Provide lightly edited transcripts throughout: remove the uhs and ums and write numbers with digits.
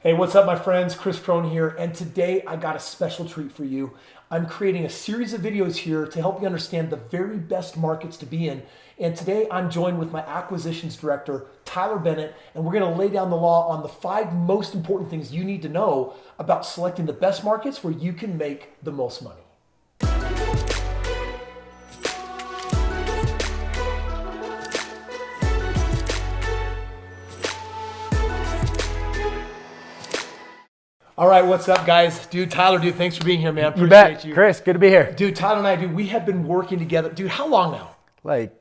Hey, what's up, my friends? Kris Krohn here, and today I got a special treat for you. I'm creating a series of videos here to help you understand the very best markets to be in. And today I'm joined with my acquisitions director, Tyler Bennett, and we're going to lay down the law on the 5 most important things you need to know about selecting the best markets where you can make the most money. All right, what's up, guys? Dude, Tyler, thanks for being here, man. Appreciate you. Kris, good to be here. Dude, Tyler and I, we have been working together. Dude, how long now? Like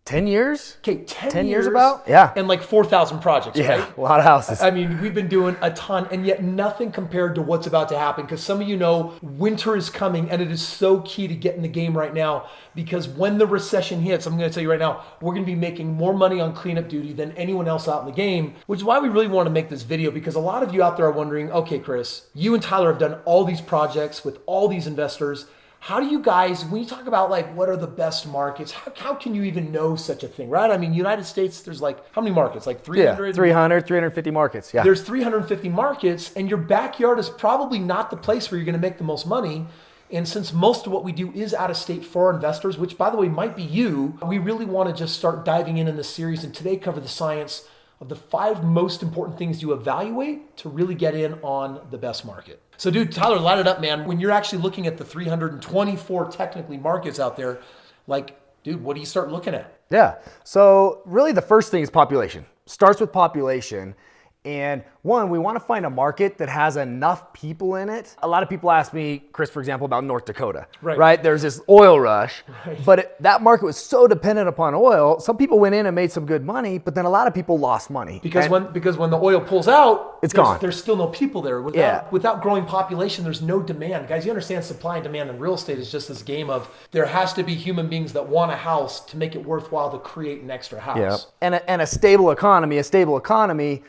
10 years? Okay, 10 years about? Yeah. And like 4,000 projects, yeah, right? A lot of houses. I mean, we've been doing a ton, and yet nothing compared to what's about to happen, because some of you know winter is coming, and it is so key to get in the game right now, because when the recession hits, I'm going to tell you right now, we're going to be making more money on cleanup duty than anyone else out in the game, which is why we really want to make this video, because a lot of you out there are wondering, okay, Kris, you and Tyler have done all these projects with all these investors. How do you guys, when you talk about like what are the best markets, how can you even know such a thing, right? I mean, United States, there's like, how many markets? Like 300? Yeah, 300, 350 markets, yeah. There's 350 markets, and your backyard is probably not the place where you're gonna make the most money. And since most of what we do is out of state for our investors, which by the way might be you, we really wanna just start diving in this series and today cover the science of the 5 most important things you evaluate to really get in on the best market. So dude, Tyler, light it up, man. When you're actually looking at the 324 technically markets out there, like, dude, what do you start looking at? Yeah, so really the first thing is population. Starts with population. And one, we want to find a market that has enough people in it. A lot of people ask me, Kris, for example, about North Dakota, right? There's this oil rush, but that market was so dependent upon oil. Some people went in and made some good money, but then a lot of people lost money. Because when the oil pulls out, it's gone. There's still no people there. Without growing population, there's no demand. Guys, you understand supply and demand in real estate is just this game of there has to be human beings that want a house to make it worthwhile to create an extra house. Yeah. And a stable economy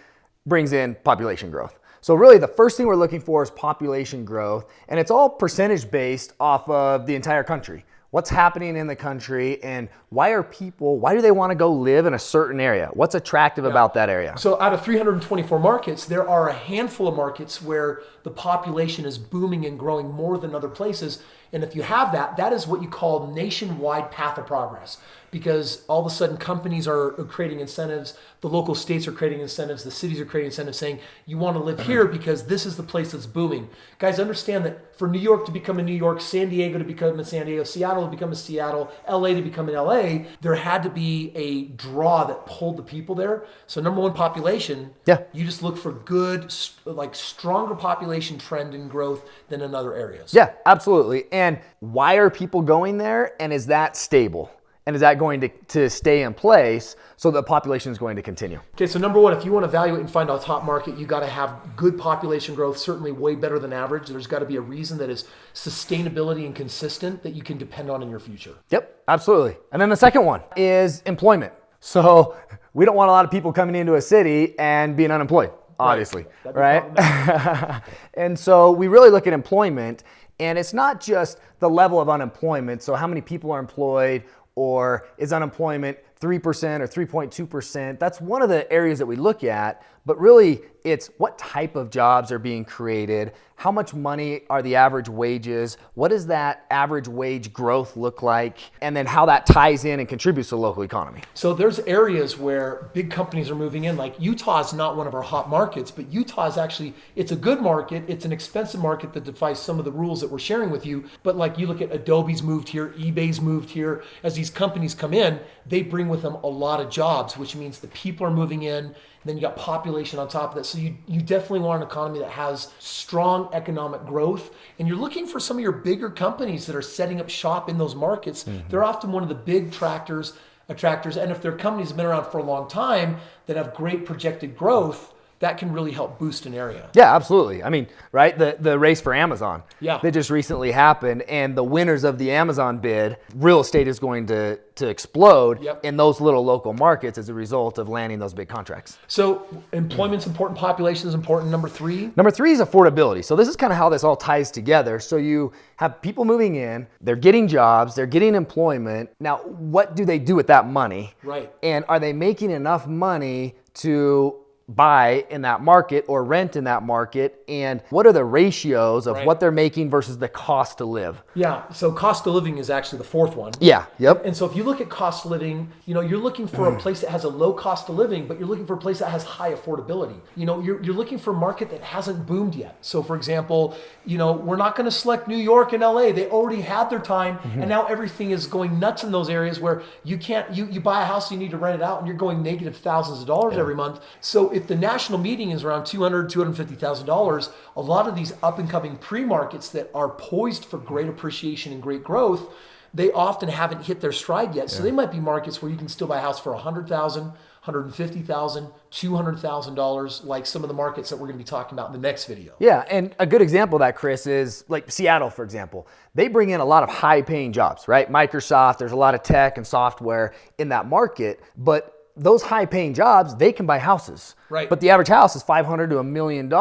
brings in population growth. So really the first thing we're looking for is population growth, and it's all percentage based off of the entire country. What's happening in the country, and why do they want to go live in a certain area? What's attractive about that area? So out of 324 markets, there are a handful of markets where the population is booming and growing more than other places. And if you have that is what you call nationwide path of progress, because all of a sudden companies are creating incentives, the local states are creating incentives, the cities are creating incentives saying, you want to live here because this is the place that's booming. Guys, understand that for New York to become a New York, San Diego to become a San Diego, Seattle to become a Seattle, LA to become an LA, there had to be a draw that pulled the people there. So number one, population. Yeah. You just look for good, like stronger population trend and growth than in other areas. Yeah, absolutely. And why are people going there? And is that stable? And is that going to stay in place so the population is going to continue? Okay, so number one, if you want to evaluate and find a top market, you got to have good population growth, certainly way better than average. There's got to be a reason that is sustainability and consistent that you can depend on in your future. Yep, absolutely. And then the second one is employment. So we don't want a lot of people coming into a city and being unemployed, obviously, right? And so we really look at employment, and it's not just the level of unemployment. So how many people are employed, or is unemployment 3% or 3.2%? That's one of the areas that we look at, but really it's what type of jobs are being created, how much money are the average wages, what does that average wage growth look like, and then how that ties in and contributes to the local economy. So there's areas where big companies are moving in, like Utah is not one of our hot markets, but Utah is actually, it's a good market, it's an expensive market that defies some of the rules that we're sharing with you, but like you look at Adobe's moved here, eBay's moved here, as these companies come in, they bring with them a lot of jobs, which means the people are moving in, and then you got population on top of that. So you definitely want an economy that has strong economic growth. And you're looking for some of your bigger companies that are setting up shop in those markets. Mm-hmm. They're often one of the big attractors. And if their companies have been around for a long time that have great projected growth, that can really help boost an area. Yeah, absolutely. I mean, right, the race for Amazon that just recently happened, and the winners of the Amazon bid, real estate is going to explode in those little local markets as a result of landing those big contracts. So employment's important, population is important. Number 3? Number 3 is affordability. So this is kind of how this all ties together. So you have people moving in, they're getting jobs, they're getting employment. Now, what do they do with that money? Right. And are they making enough money to buy in that market or rent in that market, and what are the ratios of what they're making versus the cost to live? Yeah, so cost of living is actually the fourth one. Yeah, yep. And so if you look at cost of living, you're looking for a place that has a low cost of living, but you're looking for a place that has high affordability. You're looking for a market that hasn't boomed yet. So for example, we're not going to select New York and LA. They already had their time, and now everything is going nuts in those areas where you can't, you buy a house, you need to rent it out, and you're going negative thousands of dollars every month. So if the national median is around $250,000, a lot of these up and coming pre-markets that are poised for great appreciation and great growth, they often haven't hit their stride yet. So they might be markets where you can still buy a house for $100,000, $150,000, $200,000, like some of the markets that we're going to be talking about in the next video. Yeah, and a good example of that, Kris, is like Seattle, for example. They bring in a lot of high-paying jobs, right? Microsoft, there's a lot of tech and software in that market, but those high-paying jobs, they can buy houses. Right. But the average house is $500,000 to $1 million.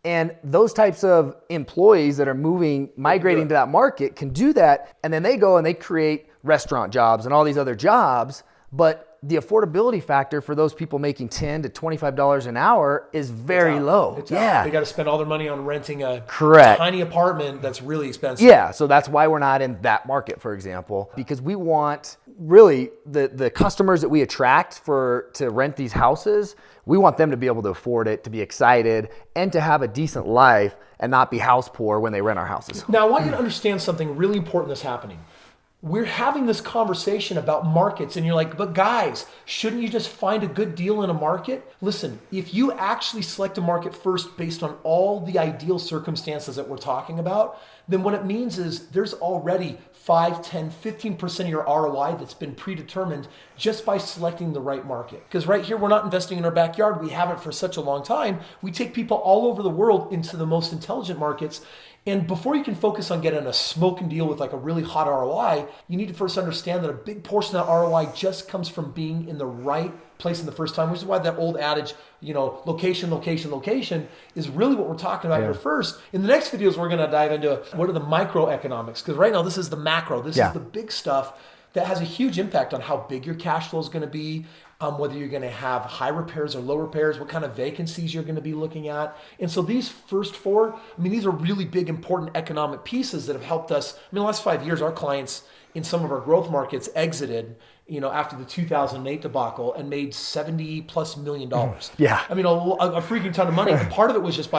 And those types of employees that are migrating to that market can do that. And then they go and they create restaurant jobs and all these other jobs. But the affordability factor for those people making $10 to $25 an hour is very low. Yeah. They got to spend all their money on renting a tiny apartment that's really expensive. Yeah. So that's why we're not in that market, for example, because we want really the customers that we attract to rent these houses, we want them to be able to afford it, to be excited, and to have a decent life and not be house poor when they rent our houses. Now, I want you to understand something really important that's happening. We're having this conversation about markets, and you're like, but guys, shouldn't you just find a good deal in a market? Listen, if you actually select a market first based on all the ideal circumstances that we're talking about, then what it means is there's already 5, 10, 15% of your ROI that's been predetermined just by selecting the right market. Because right here, we're not investing in our backyard. We haven't for such a long time. We take people all over the world into the most intelligent markets. And before you can focus on getting a smoking deal with like a really hot ROI, you need to first understand that a big portion of that ROI just comes from being in the right place in the first time, which is why that old adage, location, location, location is really what we're talking about here first. In the next videos, we're going to dive into what are the microeconomics, because right now this is the macro. This is the big stuff that has a huge impact on how big your cash flow is going to be, whether you're going to have high repairs or low repairs, what kind of vacancies you're going to be looking at. And so these first four, these are really big, important economic pieces that have helped us. The last 5 years, our clients in some of our growth markets exited, after the 2008 debacle and made $70+ million. Yeah. A freaking ton of money. And part of it was just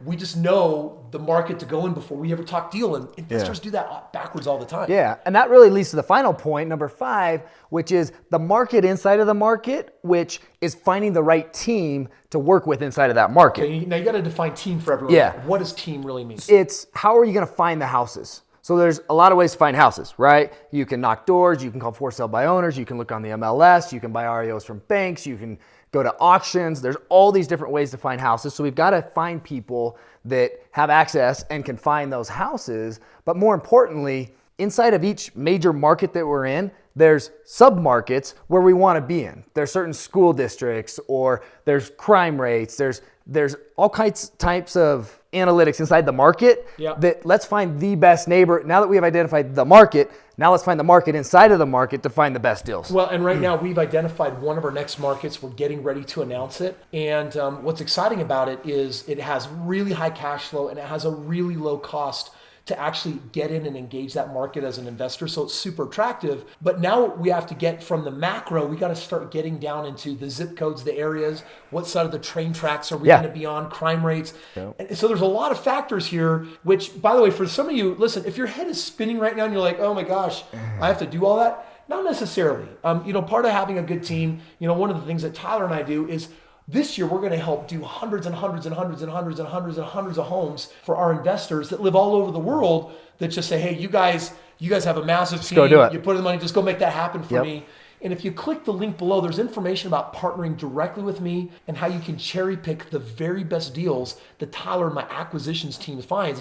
we just know the market to go in before we ever talk deal. And investors do that backwards all the time. Yeah. And that really leads to the final point, number 5, which is the market inside of the market, which is finding the right team to work with inside of that market. Okay, now you got to define team for everyone. Yeah. What does team really mean? It's how are you going to find the houses? So there's a lot of ways to find houses, right? You can knock doors, you can call for sale by owners, you can look on the MLS, you can buy REOs from banks, you can go to auctions. There's all these different ways to find houses. So we've got to find people that have access and can find those houses. But more importantly, inside of each major market that we're in, there's sub-markets where we want to be in. There's certain school districts, or there's crime rates. There's all types of analytics inside the market that let's find the best neighbor. Now that we have identified the market, now let's find the market inside of the market to find the best deals. Well, and right now we've identified one of our next markets. We're getting ready to announce it. And what's exciting about it is it has really high cash flow and it has a really low cost to actually get in and engage that market as an investor. So it's super attractive. But now we have to get from the macro, we got to start getting down into the zip codes, the areas, what side of the train tracks are we going to be on, crime rates. And so there's a lot of factors here, which, by the way, for some of you, listen, if your head is spinning right now and you're like, oh my gosh, I have to do all that. Not necessarily. Part of having a good team, one of the things that Tyler and I do is this year, we're going to help do hundreds and hundreds and hundreds and hundreds and hundreds and hundreds of homes for our investors that live all over the world that just say, hey, you guys have a massive team. Go do it. You put in the money, just go make that happen for me. And if you click the link below, there's information about partnering directly with me and how you can cherry pick the very best deals that Tyler and my acquisitions team finds.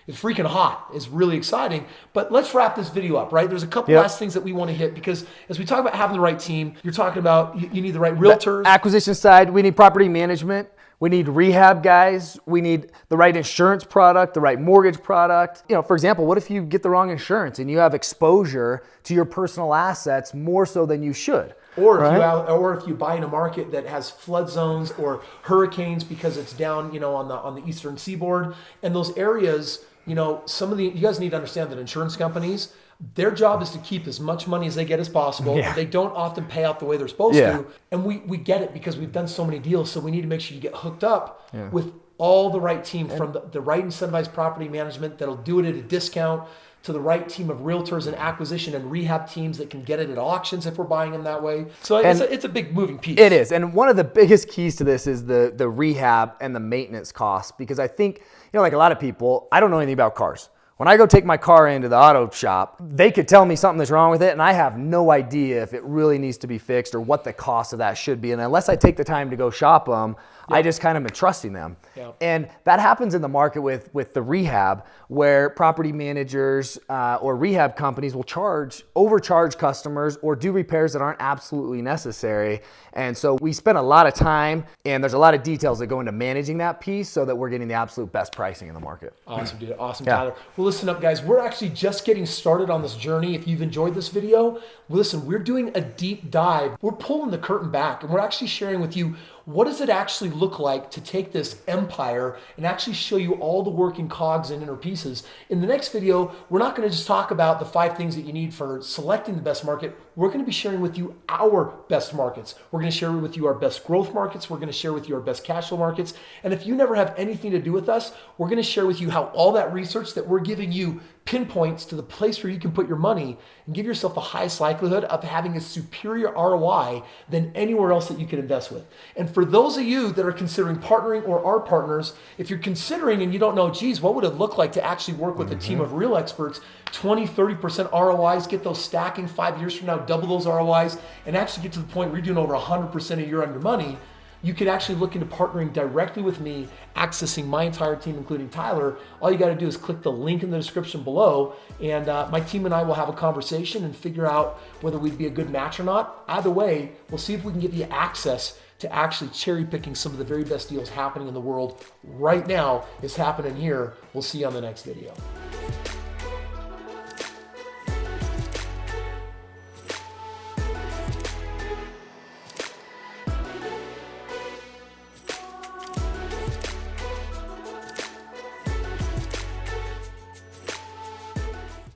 It's freaking hot. It's really exciting. But let's wrap this video up, right? There's a couple last things that we want to hit, because as we talk about having the right team, you're talking about you need the right realtors. The acquisition side, we need property management. We need rehab guys. We need the right insurance product, the right mortgage product. For example, what if you get the wrong insurance and you have exposure to your personal assets more so than you should? Or right? if you buy in a market that has flood zones or hurricanes because it's down, on the eastern seaboard, and those areas, you guys need to understand that insurance companies, their job is to keep as much money as they get as possible. Yeah. And they don't often pay out the way they're supposed Yeah. to. And we get it because we've done so many deals. So we need to make sure you get hooked up with all the right team, from the right incentivized property management that'll do it at a discount, to the right team of realtors and acquisition and rehab teams that can get it at auctions if we're buying them that way. So it's a big moving piece. It is. And one of the biggest keys to this is the rehab and the maintenance costs, because I think, like a lot of people, I don't know anything about cars. When I go take my car into the auto shop, they could tell me something that's wrong with it, and I have no idea if it really needs to be fixed or what the cost of that should be. And unless I take the time to go shop them, I just kind of am trusting them. Yeah. And that happens in the market with the rehab, where property managers or rehab companies will overcharge customers or do repairs that aren't absolutely necessary. And so we spend a lot of time, and there's a lot of details that go into managing that piece so that we're getting the absolute best pricing in the market. Awesome, dude. Awesome, Tyler. Well, listen up, guys. We're actually just getting started on this journey. If you've enjoyed this video, listen, we're doing a deep dive. We're pulling the curtain back, and we're actually sharing with you, what does it actually look like to take this empire and actually show you all the working cogs and inner pieces? In the next video, we're not going to just talk about the 5 things that you need for selecting the best market. We're going to be sharing with you our best markets. We're going to share with you our best growth markets. We're going to share with you our best cash flow markets. And if you never have anything to do with us, we're going to share with you how all that research that we're giving you pinpoints to the place where you can put your money and give yourself the highest likelihood of having a superior ROI than anywhere else that you can invest with. And for those of you that are considering partnering or are partners, if you're considering and you don't know, geez, what would it look like to actually work with a team of real experts, 20, 30% ROIs, get those stacking 5 years from now, double those ROIs, and actually get to the point where you're doing over 100% a year on your money, you can actually look into partnering directly with me, accessing my entire team, including Tyler. All you got to do is click the link in the description below, and my team and I will have a conversation and figure out whether we'd be a good match or not. Either way, we'll see if we can give you access to actually cherry picking some of the very best deals happening in the world right now is happening here. We'll see you on the next video.